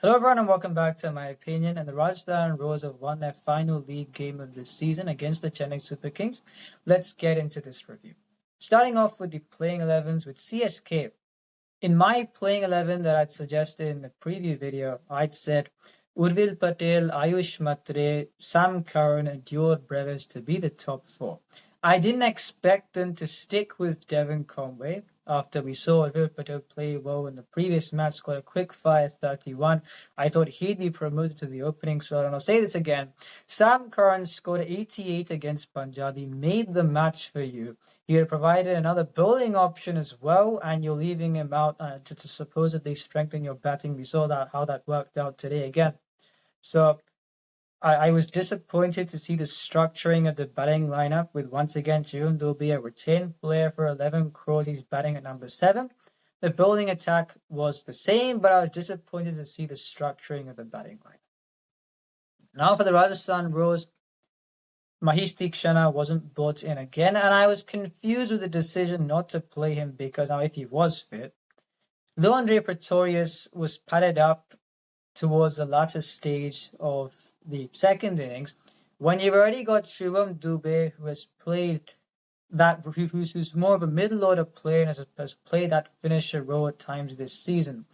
Hello everyone and welcome back to My Opinion. And the Rajasthan Royals have won their final league game of the season against the Chennai Super Kings. Let's get into this review. Starting off with the playing 11s with CSK. In my playing 11 that I'd suggested in the preview video, I'd said Urvil Patel, Ayush Matre, Sam Curran, and Dior Brevis to be the top four. I didn't expect them to stick with Devon Conway after we saw Urvil Patel play well in the previous match, scored a quick fire 31. I thought he'd be promoted to the opening slot, and I'll say this again. Sam Curran scored 88 against Punjab. He made the match for you. He had provided another bowling option as well, and you're leaving him out to supposedly strengthen your batting. We saw how that worked out today again. So I was disappointed to see the structuring of the batting lineup with once again June. There'll be a retained player for 11 crores. He's batting at number 7. The bowling attack was the same, but I was disappointed to see the structuring of the batting lineup. Now for the Rajasthan Royals, Mahesh Deekshana wasn't brought in again, and I was confused with the decision not to play him because now if he was fit, Andre Pretorius was padded up towards the latter stage of the second innings when you've already got Shivam Dubey, who has played who's more of a middle order player and has played that finisher role at times this season.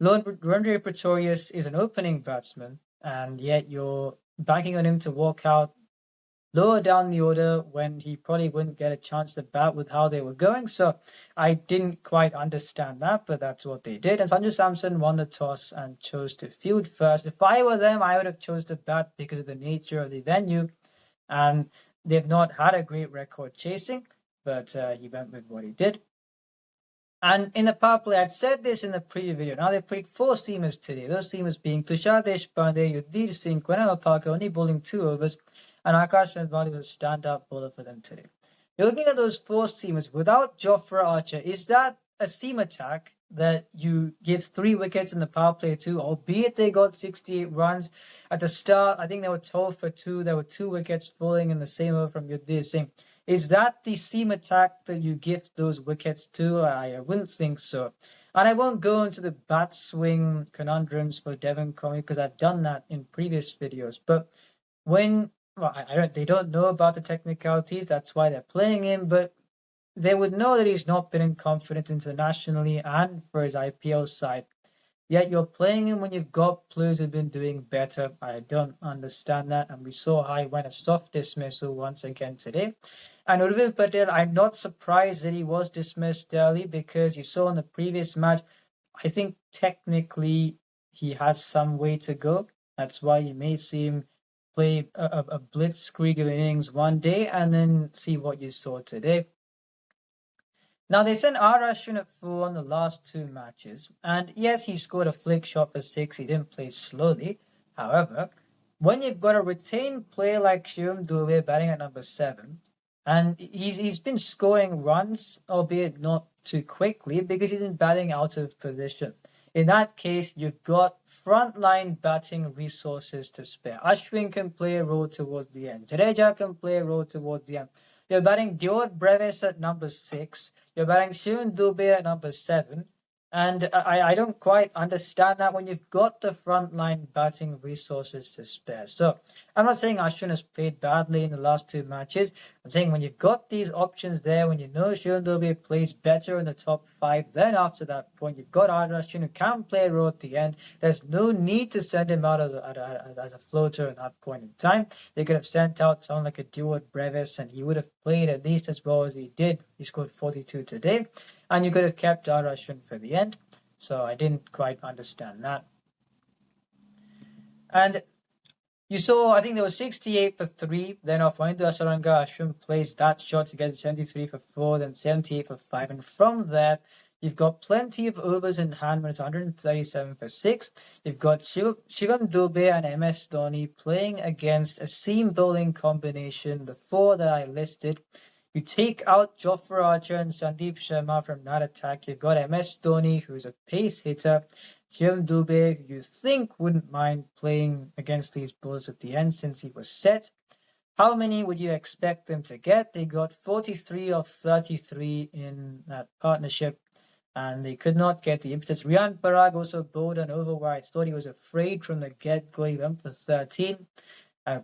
Andre Pretorius is an opening batsman, and yet you're banking on him to walk out lower down the order when he probably wouldn't get a chance to bat with how they were going. So I didn't quite understand that, but that's what they did. And Sanju Samson won the toss and chose to field first. If I were them, I would have chose to bat because of the nature of the venue. And they've not had a great record chasing, but he went with what he did. And in the power play, I'd said this in the previous video. Now they played 4 seamers today. Those seamers being Tushar Deshpande, Yudhir Singh, Quentin Parker, only bowling 2 overs, and Akash Medvali was a standout bowler for them today. You're looking at those 4 seamers without Jofra Archer. Is that a seam attack that you give 3 wickets in the power play too, albeit they got 68 runs at the start? I think they were 12 for 2. There were 2 wickets falling in the same over from Yudhir Singh. Is that the seam attack that you give those wickets to? I wouldn't think so. And I won't go into the bat swing conundrums for Devon Conway because I've done that in previous videos. But when they don't know about the technicalities, that's why they're playing him, but they would know that he's not been in confidence internationally and for his IPL side. Yet you're playing him when you've got players who've been doing better. I don't understand that. And we saw how he went a soft dismissal once again today. And Urvil Patel, I'm not surprised that he was dismissed early because you saw in the previous match, I think technically he has some way to go. That's why you may see him play a blitzkrieg of innings one day and then see what you saw today. Now, they sent R. Ashwin at 4 on the last 2 matches, and yes, he scored a flick shot for 6. He didn't play slowly. However, when you've got a retained player like Shivam Dubey batting at number 7, and he's been scoring runs, albeit not too quickly, because he's been batting out of position. In that case, you've got frontline batting resources to spare. Ashwin can play a role towards the end. Jadeja can play a role towards the end. You're batting Dior Brevis at number 6. You're batting Shivan Dubey at number 7. And I don't quite understand that when you've got the frontline batting resources to spare. So I'm not saying Ashwin has played badly in the last 2 matches. I'm saying when you've got these options there, when you know Shivan Dubey plays better in the top 5, then after that point, you've got Ashwin who can play a role at the end. There's no need to send him out as a floater at that point in time. They could have sent out someone like a Duart Brevis, and he would have played at least as well as he did. He scored 42 today. And you could have kept R. Ashwin for the end. So I didn't quite understand that. And you saw, I think there was 68 for 3. Then off Wanindu Asaranga, Ashwin plays that shot to get 73 for 4, then 78 for 5. And from there, you've got plenty of overs in hand when it's 137 for 6. You've got Shivam Dubey and MS Dhoni playing against a seam bowling combination, the 4 that I listed. You take out Jofra Archer and Sandeep Sharma from that attack. You've got MS Dhoni, who's a pace hitter. Shivam Dubey, who you think wouldn't mind playing against these bowlers at the end since he was set. How many would you expect them to get? They got 43 of 33 in that partnership. and they could not get the impetus. Riyan Parag also bowled an over where I thought he was afraid from the get-go. He went for 13.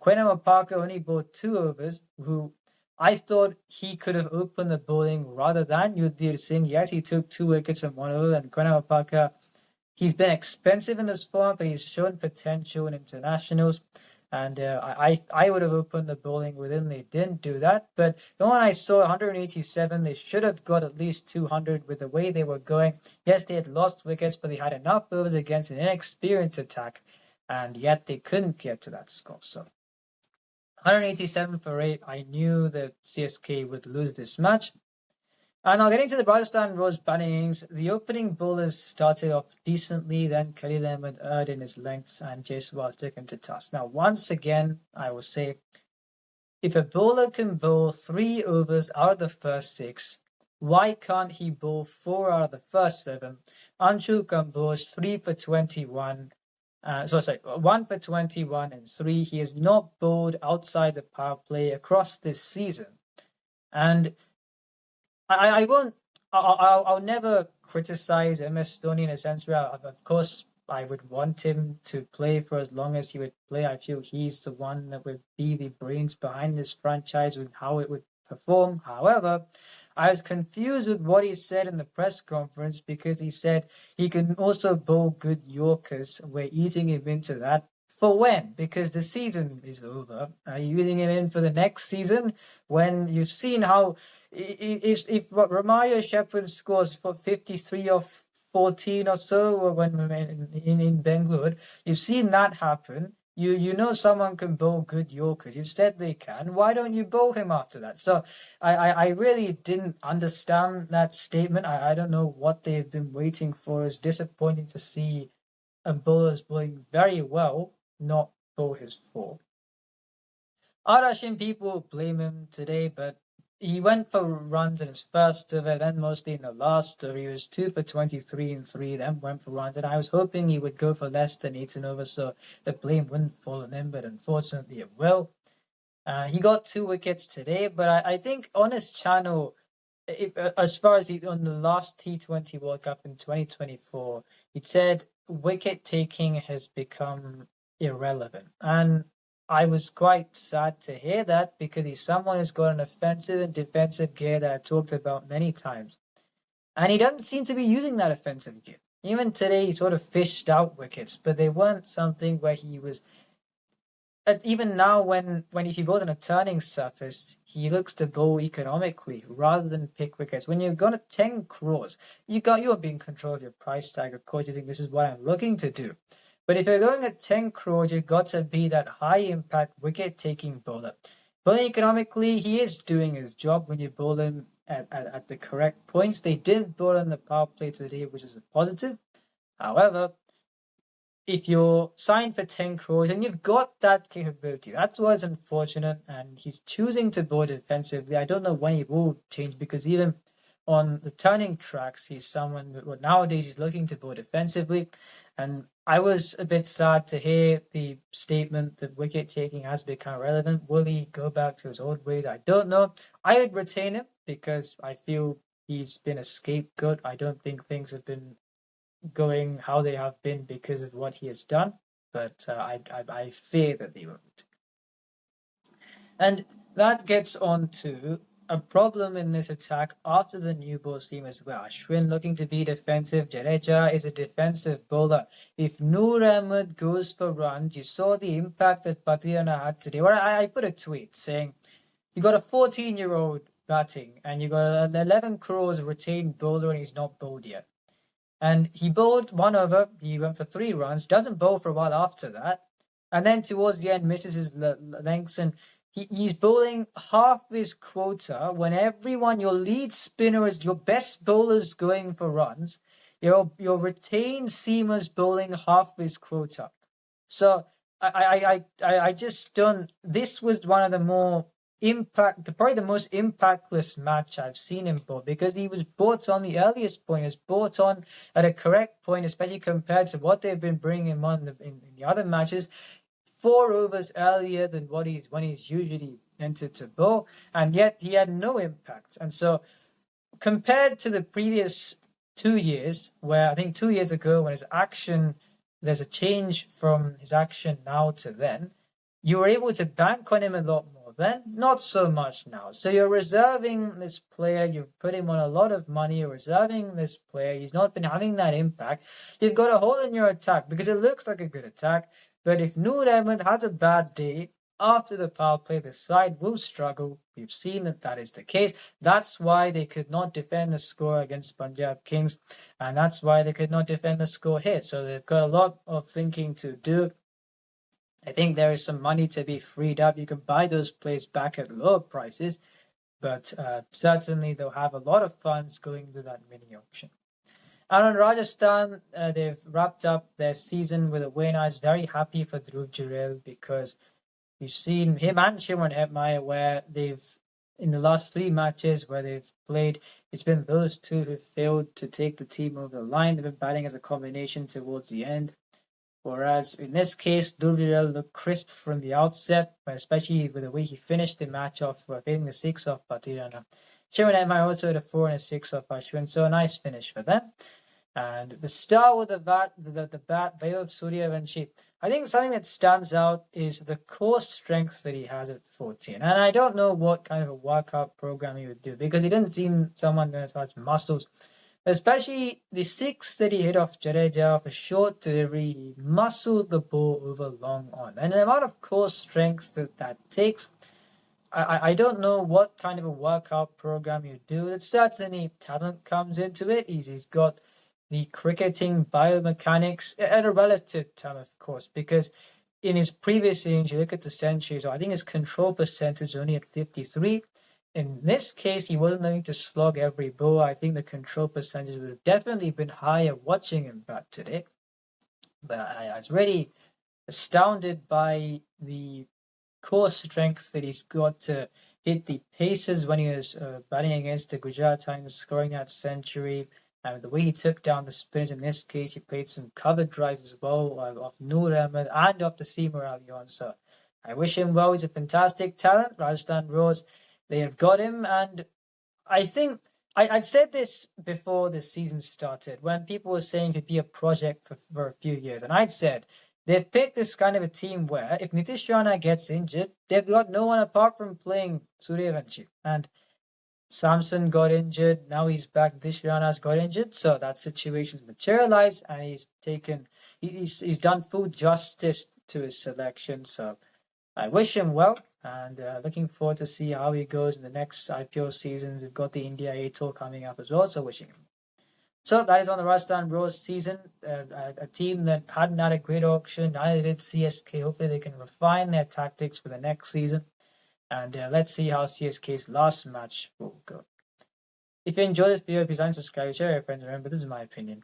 Quinton Parker only bowled 2 overs, who I thought he could have opened the bowling rather than Yudhir Singh. Yes, he took 2 wickets in 1 over, and Quinton Parker, he's been expensive in this form, but he's shown potential in internationals. And I would have opened the bowling with him. They didn't do that. But the one I saw, 187, they should have got at least 200 with the way they were going. Yes, they had lost wickets, but they had enough overs against an inexperienced attack, and yet they couldn't get to that score. So 187 for 8, I knew that CSK would lose this match. And now getting to the Rajasthan Royals batting innings, the opening bowlers started off decently, then Khalil Ahmed erred in his lengths and Jaiswal took him to task. Now, once again, I will say, if a bowler can bowl 3 overs out of the first 6, why can't he bowl 4 out of the first 7? Anshu Kamboj, 3 for 21. 1 for 21 and 3. He has not bowled outside the power play across this season. And I won't, I'll never criticize MS Dhoni in a sense where, of course, I would want him to play for as long as he would play. I feel he's the one that would be the brains behind this franchise and how it would perform. However, I was confused with what he said in the press conference because he said he can also bowl good Yorkers. We're eating him into that. For when? Because the season is over. Are you using him in for the next season? When you've seen how if Romario Shepherd scores for 53 of 14 or so when in Bengaluru, you've seen that happen. You know someone can bowl good Yorkers. You've said they can. Why don't you bowl him after that? So I really didn't understand that statement. I don't know what they've been waiting for. It's disappointing to see a bowler is bowling very well not bowl his 4. Arashim, people blame him today, but he went for runs in his first over, then mostly in the last over. He was 2 for 23 and 3, then went for runs. And I was hoping he would go for less than 18 over, so the blame wouldn't fall on him, but unfortunately it will. He got 2 wickets today, but I think on his channel, as far as on the last T20 World Cup in 2024, he said wicket taking has become irrelevant. And I was quite sad to hear that because he's someone who's got an offensive and defensive gear that I talked about many times. And he doesn't seem to be using that offensive gear. Even today, he sort of fished out wickets, but they weren't something where he was. Even now, when if he bowls on a turning surface, he looks to bowl economically rather than pick wickets. When you've got a 10 crores, you're being control of your price tag. Of course, you think this is what I'm looking to do. But if you're going at 10 crores, you've got to be that high-impact wicket-taking bowler. Bowling economically, he is doing his job when you bowl him at the correct points. They didn't bowl on the power play today, which is a positive. However, if you're signed for 10 crores and you've got that capability, that's what's unfortunate. And he's choosing to bowl defensively. I don't know when he will change because even on the turning tracks, he's someone nowadays he's looking to bowl defensively. And I was a bit sad to hear the statement that wicket taking has become relevant. Will he go back to his old ways? I don't know. I would retain him because I feel he's been a scapegoat. I don't think things have been going how they have been because of what he has done. But I fear that they won't. And that gets on to a problem in this attack after the new ball team as well. Ashwin looking to be defensive. Jadeja is a defensive bowler. If Noor Ahmed goes for runs, you saw the impact that Patiana had today. Well, I put a tweet saying, you got a 14-year-old batting and you got an 11 crores retained bowler and he's not bowled yet. And he bowled 1 over. He went for 3 runs. Doesn't bowl for a while after that. And then towards the end misses his lengths and he's bowling half his quota when everyone, your lead spinners, your best bowlers going for runs, your retained seamers bowling half his quota. So I just don't. This was one of the more probably the most impactless match I've seen him bowl because he was brought on the earliest point, is brought on at a correct point, especially compared to what they've been bringing him on in the other matches. 4 overs earlier than when he's usually entered to bowl, and yet he had no impact. And so, compared to the previous 2 years, where I think 2 years ago when his action, there's a change from his action now to then, you were able to bank on him a lot more then, not so much now. So you're reserving this player, you've put him on a lot of money, you're reserving this player, he's not been having that impact. You've got a hole in your attack because it looks like a good attack, but if Noor Ahmed has a bad day, after the power play, the side will struggle. We've seen that is the case. That's why they could not defend the score against Punjab Kings, and that's why they could not defend the score here. So they've got a lot of thinking to do. I think there is some money to be freed up. You can buy those players back at lower prices, but certainly they'll have a lot of funds going to that mini auction. And on Rajasthan, they've wrapped up their season with a win. I was very happy for Dhruv Jurel because you've seen him and Shimon Hetmeyer where they've, in the last 3 matches where they've played, it's been those two who've failed to take the team over the line. They've been batting as a combination towards the end. Whereas in this case, Dhruv Jurel looked crisp from the outset, but especially with the way he finished the match off, hitting the 6 off Patirana. Shimon Hetmeyer also had a 4 and a 6 off Ashwin, so a nice finish for them. And the star with the bat, Vaibhav Suryavanshi, I think something that stands out is the core strength that he has at 14. And I don't know what kind of a workout program he would do because he doesn't seem someone that has muscles. Especially the 6 that he hit off Jadeja off a short delivery, he muscled the ball over long on. And the amount of core strength that takes, I don't know what kind of a workout program you do. It's certainly talent comes into it. He's got the cricketing biomechanics at a relative term, of course, because in his previous innings, you look at the centuries, I think his control percentage is only at 53. In this case, he wasn't going to slog every ball. I think the control percentage would have definitely been higher watching him bat today. But I was really astounded by the core strength that he's got to hit the paces when he was batting against the Gujarat Titans, scoring that century. And the way he took down the spinners in this case, he played some cover drives as well off Noor Ahmed and off the Seamer Allion. So I wish him well. He's a fantastic talent. Rajasthan Royals, they have got him. And I think I'd said this before the season started when people were saying he'd be a project for a few years. And I'd said they've picked this kind of a team where if Nitish Rana gets injured, they've got no one apart from playing Suryavanshi. And Samson got injured. Now he's back. Nitish Rana's got injured. So that situation's materialized and he's done full justice to his selection. So I wish him well and looking forward to see how he goes in the next IPL seasons. We've got the India A Tour coming up as well. So wishing him. So that is on the Rajasthan Royals season. A team that hadn't had a great auction. Neither did CSK. Hopefully they can refine their tactics for the next season. And let's see how CSK's last match will go. If you enjoyed this video, please like and subscribe, share with your friends. Remember, this is my opinion.